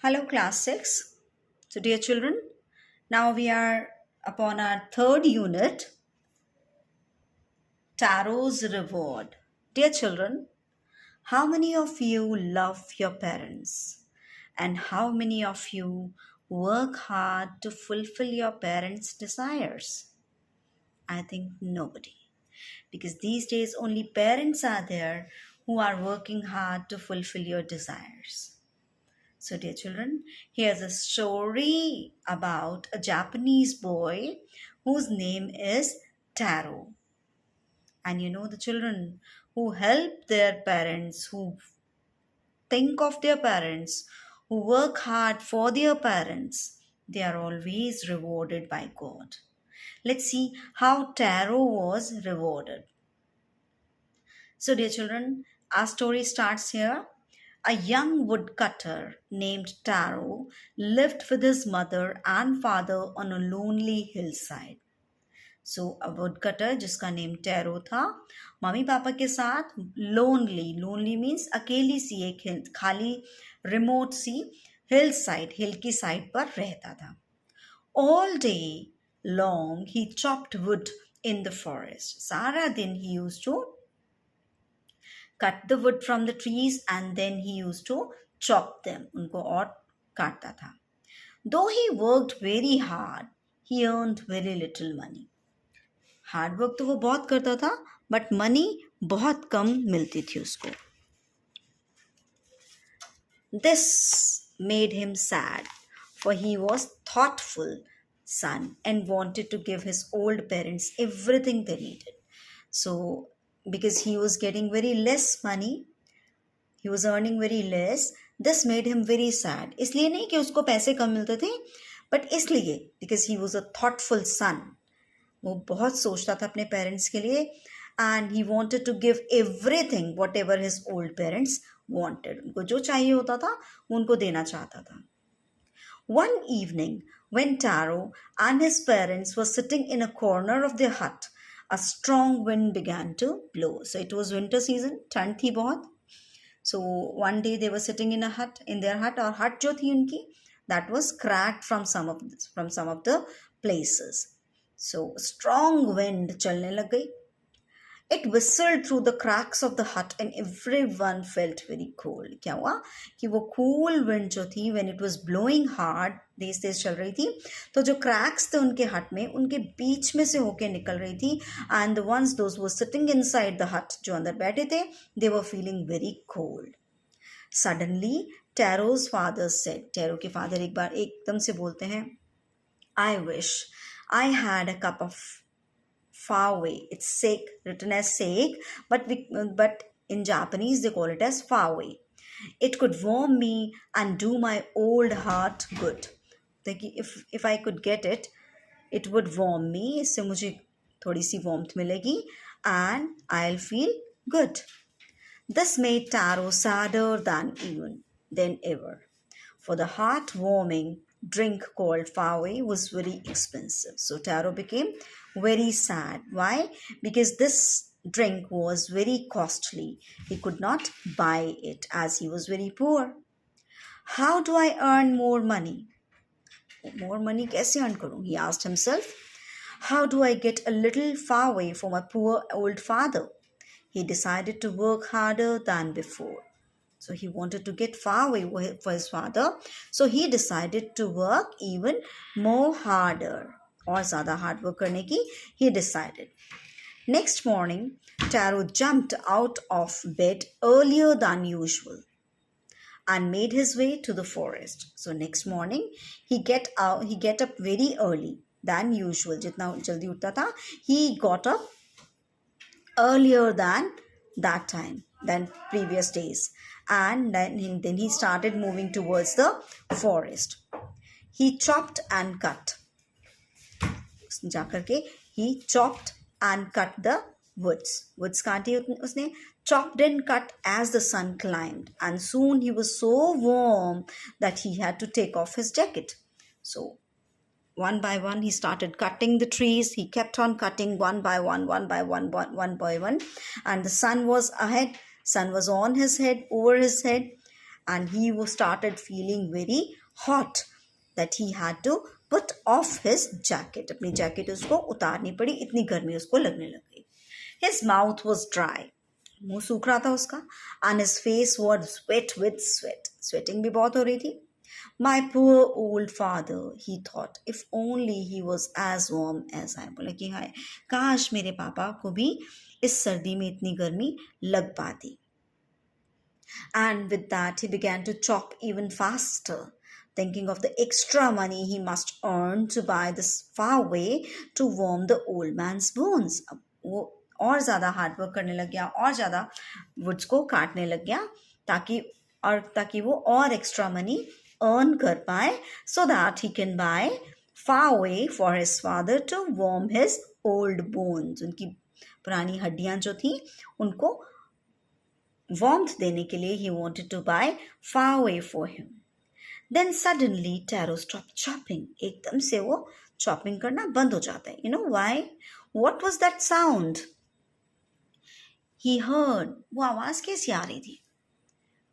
Hello, class 6. So, dear children, now we are upon our third unit, Taro's Reward. Dear children, how many of you love your parents? And how many of you work hard to fulfill your parents' desires? I think nobody. Because these days only parents are there who are working hard to fulfill your desires. So, dear children, here's a story about a Japanese boy whose name is Taro. And you know, the children who help their parents, who think of their parents, who work hard for their parents, they are always rewarded by God. Let's see how Taro was rewarded. So, dear children, our story starts here. A young woodcutter named Taro lived with his mother and father on a lonely hillside. So, a woodcutter जिसका name tarot था, mummy papa के साथ lonely means अकेली सी एक हिल खाली remote सी हिल की side पर रहता था. All day long he chopped wood in the forest. सारा दिन he used to cut the wood from the trees and then he used to chop them. उनको और काटता था. Though he worked very hard, he earned very little money. Hard work तो वो बहुत करता था बट मनी बहुत कम मिलती थी उसको. This made him sad, for he was thoughtful son and wanted to give his old parents everything they needed. So, because he was getting very less money, he was earning very less, this made him very sad. इसलिए नहीं कि उसको पैसे कम मिलते थे, but इसलिए because he was a thoughtful son. वो बहुत सोचता था अपने पेरेंट्स के लिए and he wanted to give everything whatever his old parents wanted. उनको जो चाहिए होता था वो उनको देना चाहता था. One evening when Taro and his parents were sitting in a corner of their hut, a strong wind began to blow. So it was winter season, ठंड थी बहुत. So one day they were sitting in their hut, और hut जो थी उनकी, that was cracked from some of the places. So strong wind चलने लग गई. It whistled through the cracks of the hut and everyone felt very cold. क्या हुआ कि वो cool wind जो थी, when it was blowing hard, तेज तेज चल रही थी, तो जो cracks थे उनके hut में, उनके बीच में से होके निकल रही थी, and the ones those who were sitting inside the hut, जो अंदर बैठे थे, they were feeling very cold. Suddenly, Taro's father said, Taro के father एक बार एकदम से बोलते हैं, I wish I had a cup of far away. It's sake, written as sake, but in Japanese they call it as far away. It could warm me and do my old heart good. If I could get it, it would warm me. इससे मुझे थोड़ी सी warmth मिलेगी and I'll feel good. This made Taro sadder than ever. For the heart-warming drink called Fawe was very expensive. So Taro became very sad. Why? Because this drink was very costly. He could not buy it as he was very poor. How do I earn more money? More money कैसे earn करूँ? He asked himself. How do I get a little Fawe for my poor old father? He decided to work harder than before. So he wanted to get far away for his father. So he decided to work even more harder. और ज़्यादा hard work करने की he decided. Next morning, Taro jumped out of bed earlier than usual and made his way to the forest. So next morning, he get up very early than usual. जितना जल्दी उठता था, he got up earlier than that time, than previous days. And then he started moving towards the forest. He chopped and cut. जाकर के he chopped and cut the woods. Woods काटे उसने, chopped and cut as the sun climbed. And soon he was so warm that he had to take off his jacket. So one by one, he started cutting the trees. He kept on cutting one by one. And the sun was ahead. Sun was on his head, over his head. and he was started feeling very hot that he had to put off his jacket. अपनी jacket उसको उतारनी पड़ी, इतनी गर्मी उसको लगने लग गई. His mouth was dry. मुंह सूख रहा था उसका. And his face was wet with sweat. Sweating भी बहुत हो रही थी. My poor old father, he thought, if only he was as warm as I. बोला कि हाय, काश मेरे पापा को भी इस सर्दी में इतनी गर्मी लग पाती. And with that, he began to chop even faster, thinking of the extra money he must earn to buy this far way to warm the old man's bones. अब वो और ज़्यादा हार्ड वर्क करने लग गया, और ज़्यादा वुड्स को काटने लग गया, ताकि वो और एक्स्ट्रा मनी अर्न कर पाए, so that he can buy far way for his father to warm his old bones. उनकी पुरानी हड्डियां जो थी उनको warmth देने के लिए he wanted to buy far way for him. Then suddenly Taro stopped chopping. एकदम से वो chopping करना बंद हो जाता है. You know why? What was that sound? He heard. वो आवाज कैसी आ रही थी?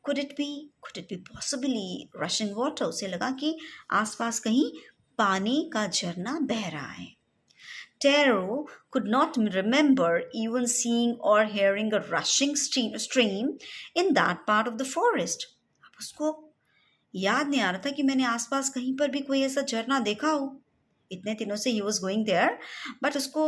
Could it be possibly rushing water? उसे लगा कि आसपास कहीं पानी का झरना बह रहा है. Taro could not remember even seeing or hearing a rushing stream in that part of the forest. अब उसको याद नहीं आ रहा था कि मैंने आसपास कहीं पर भी कोई ऐसा झरना देखा हो. इतने दिनों से he was going there, but उसको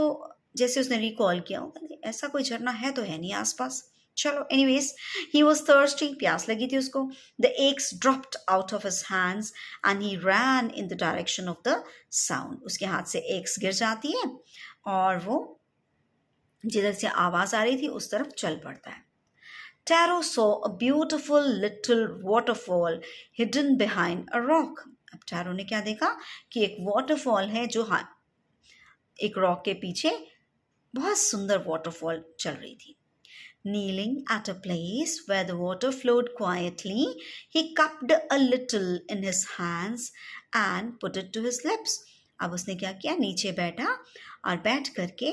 जैसे उसने रिकॉल किया होगा, ऐसा कोई झरना है तो है नहीं आसपास. चलो, anyways, he was thirsty, प्यास लगी थी उसको. The eggs dropped out of his hands and he ran in the direction of the sound. उसके हाथ से eggs गिर जाती है और वो जिधर से आवाज आ रही थी उस तरफ चल पड़ता है. Taro saw a beautiful little waterfall hidden behind a rock. अब Taro ने क्या देखा कि एक waterfall है जो एक rock के पीछे बहुत सुंदर waterfall चल रही थी. Kneeling at a place where the water flowed quietly, he cupped a little in his hands and put it to his lips. अब उसने क्या किया, नीचे बैठा और बैठ करके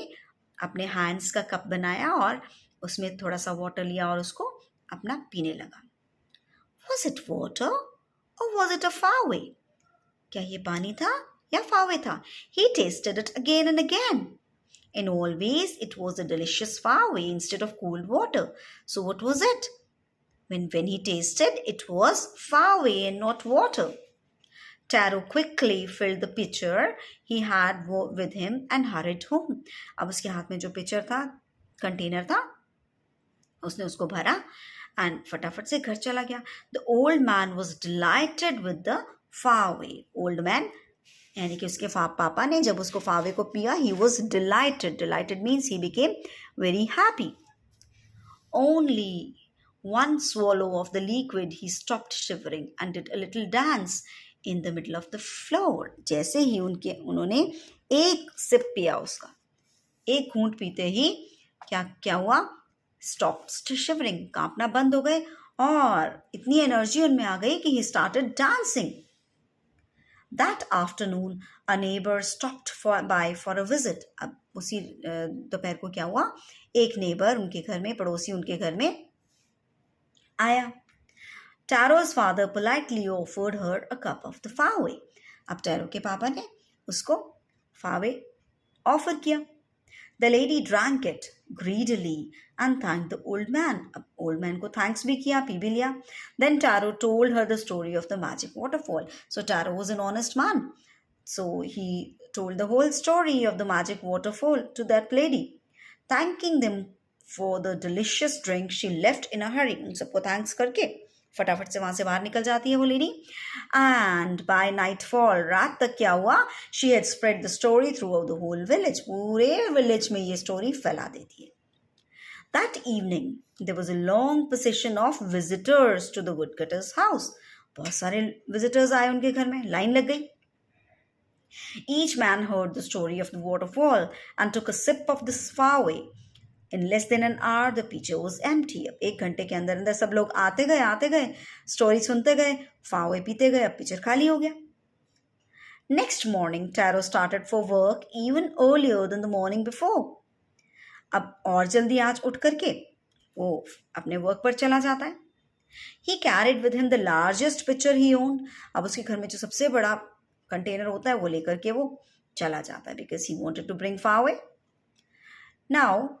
अपने हैंड्स का कप बनाया और उसमें थोड़ा सा वाटर लिया और उसको अपना पीने लगा. Was it water or was it a far way? क्या ये पानी था या फावे था? He tasted it again and again. In all ways, it was a delicious far way instead of cold water. So what was it? When he tasted, it was far way and not water. Taro quickly filled the pitcher he had with him and hurried home. अब उसके हाथ में जो pitcher था, container था, उसने उसको भरा and फटाफट से घर चला गया. The old man was delighted with the far way. Old man यानी कि उसके पापा ने जब उसको फावे को पिया, he was delighted. Delighted means he became very happy. Only one swallow of the liquid, he stopped shivering and did a little dance in the middle of the floor. जैसे ही उन्होंने एक सिप पिया उसका, एक घूंट पीते ही क्या हुआ? Stopped shivering, कांपना बंद हो गए और इतनी एनर्जी उनमें आ गई कि he started dancing. That afternoon, a neighbor stopped by for a visit. अब उसी दोपहर को क्या हुआ? एक नेबर उनके घर में, पड़ोसी उनके घर में आया. Taro's father politely offered her a cup of the fave. अब टैरो के पापा ने उसको फावे ऑफर किया. The lady drank it greedily and thanked the old man. अब old man को thanks भी किया, पी भी लिया. Then Taro told her the story of the magic waterfall. So Taro was an honest man. So he told the whole story of the magic waterfall to that lady. Thanking them for the delicious drink, she left in a hurry. उन सबको thanks करके फटाफट से वहां से बाहर निकल जाती है वो लेडी. एंड बाय नाइटफॉल, रात तक क्या हुआ, she had spread the story throughout the whole village. पूरे विलेज में ये स्टोरी फैला देती है. That evening there was a long procession of visitors to the woodcutter's house. बहुत सारे विजिटर्स आए उनके घर में, लाइन लग गई. Each man heard the story of the waterfall and took a sip of this फावे. In less than an hour, the pitcher was empty. अब एक घंटे के अंदर अंदर सब लोग आते गए, स्टोरी सुनते गए, फावे पीते गए, अब पिक्चर खाली हो गया. Next morning, Taro started for work even earlier than the morning before. अब और जल्दी आज उठ करके वो अपने वर्क पर चला जाता है. He carried with him the largest pitcher he owned. अब उसके घर में जो सबसे बड़ा कंटेनर होता है वो लेकर के वो चला जाता है, because he wanted to bring far away. Now,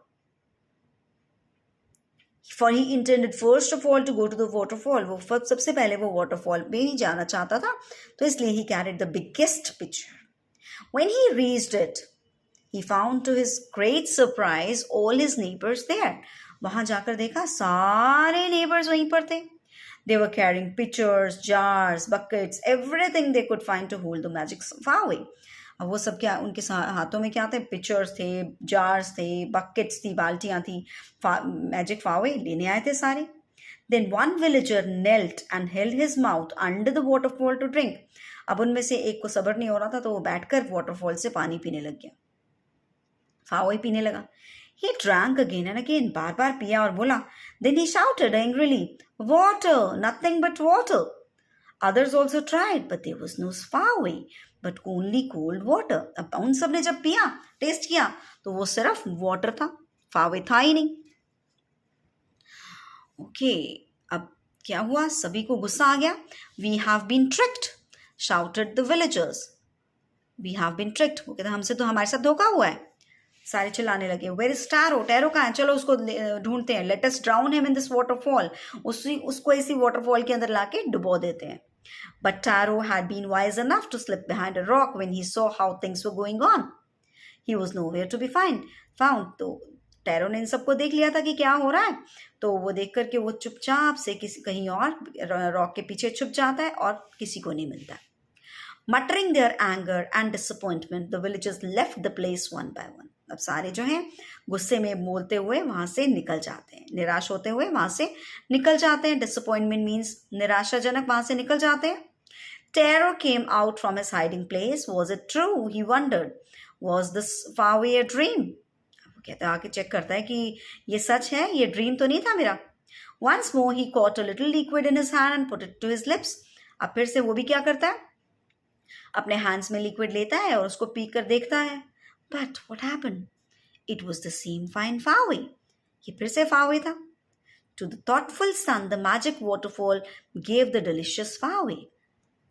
for he intended first of all to go to the waterfall. वो सबसे पहले वो waterfall में ही जाना चाहता था, तो इसलिए he carried the biggest pitcher. When he reached it, he found to his great surprise all his neighbors there. वहां जाकर देखा सारे neighbors वहीं पर थे. They were carrying pitchers, jars, buckets, everything they could find to hold the magic flower. अब वो सब क्या उनके हाथों में क्या थे? पिक्चर्स थे, जार्स थे, बकेट्स थी, बाल्टियां थी, मैजिक फावे लेने आए थे सारे. Then one villager knelt and held his mouth under the waterfall to drink. अब उनमें से एक को सब्र नहीं हो रहा था, तो वो बैठकर वाटरफॉल से पानी पीने लग गया, फावे पीने लगा. He drank again and again, बार बार पिया और बोला. Then he shouted angrily, "Water, nothing but water." Others also tried, but there was no fawe, but only cold water. अब उन सब ने जब पिया, टेस्ट किया, तो वो सिर्फ वाटर था, फावे था ही नहीं. ओके, अब क्या हुआ? सभी को गुस्सा आ गया. We have been tricked, shouted the villagers. We have been tricked. वो कहते हमसे तो हमारे साथ धोखा हुआ है. सारे चिल्लाने लगे. Where is tarot? टैरो कहाँ है? चलो उसको ढूंढते हैं. Let us drown him in this waterfall. उसको इसी वाटरफॉल के अंदर लाके डुबो देते हैं. But Taro had been wise enough to slip behind a rock when he saw how things were going on. He was nowhere to be found. तो tarot ने इन सबको देख लिया था कि क्या हो रहा है, तो वो देख करके वो चुपचाप से किसी कहीं और रॉक के पीछे छुप जाता है और किसी को नहीं मिलता. Muttering their anger and disappointment, the villagers left the place one by one. अब सारे जो हैं गुस्से में बोलते हुए वहां से निकल जाते हैं, निराश होते हुए वहां से निकल जाते हैं. डिसअपॉइंटमेंट मीन्स निराशाजनक, वहां से निकल जाते हैं. Taro came out from his hiding place. Was it true? He wondered. Was this faraway a dream? वो कहता है, आके चेक करता है कि ये सच है, ये ड्रीम तो नहीं था मेरा. Once more he caught a little liquid in his hand and put it to his lips. अब फिर से वो भी क्या करता है? अपने हैंड्स में लिक्विड लेता है और उसको पी कर देखता है. But what happened? It was the same fine fawe. ये फिर से फावे था. To the thoughtful son, the magic waterfall gave the delicious fawe.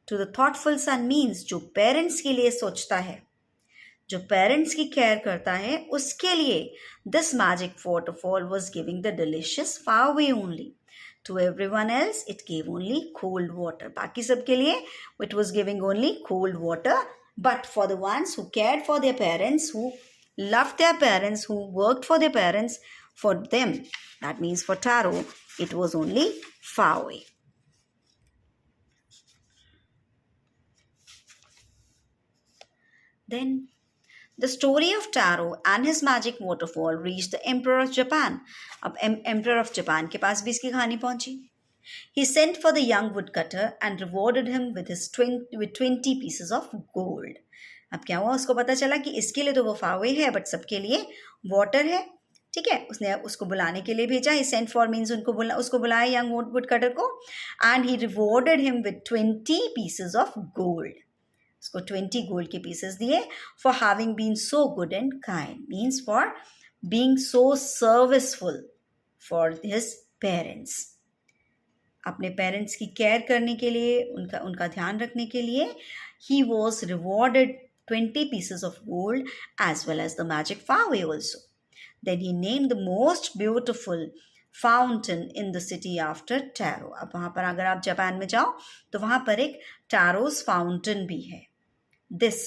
To the thoughtful son means जो पेरेंट्स के लिए सोचता है, जो पेरेंट्स की केयर करता है, उसके लिए this magic waterfall was giving the delicious fawe only. To everyone else, it gave only cold water. बाकी सबके लिए it was giving only cold water. But for the ones who cared for their parents, who loved their parents, who worked for their parents, for them, that means for Taro, it was only fawe. Then the story of Taro and his magic waterfall reached the Emperor of Japan. अब Emperor of Japan के पास भी इसकी कहानी पहुंची. He sent for the young woodcutter and rewarded him with 20 pieces of gold. अब क्या हुआ? उसको पता चला कि इसके लिए तो वो फावे है, बट सबके लिए वाटर है. ठीक है, उसने उसको बुलाने के लिए भेजा. He sent for means उसको बुलाया young woodcutter को, and he rewarded him with 20 pieces of gold. उसको 20 गोल्ड के पीसेस दिए. For having been so good and kind means for being so serviceful for his parents. अपने parents की care करने के लिए, उनका ध्यान रखने के लिए he was rewarded 20 pieces of gold as well as the magic fawe also. Then he named the most beautiful fountain in the city after Taro. अब वहाँ पर अगर आप जापान में जाओ तो वहाँ पर एक Taro's fountain भी है. This,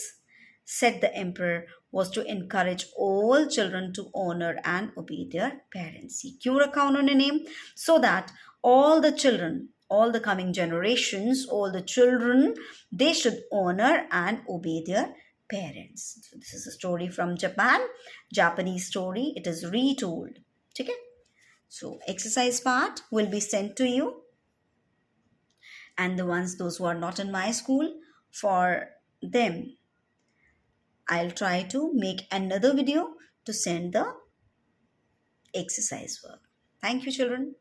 said the emperor, was to encourage all children to honor and obey their parents. ये क्यों रखा उन्होंने name? So that all the children, all the coming generations, all the children, they should honor and obey their parents. So this is a story from Japan, Japanese story. It is retold. ठीक है? So exercise part will be sent to you. And those who are not in my school, for them, I'll try to make another video to send the exercise work. Thank you, children.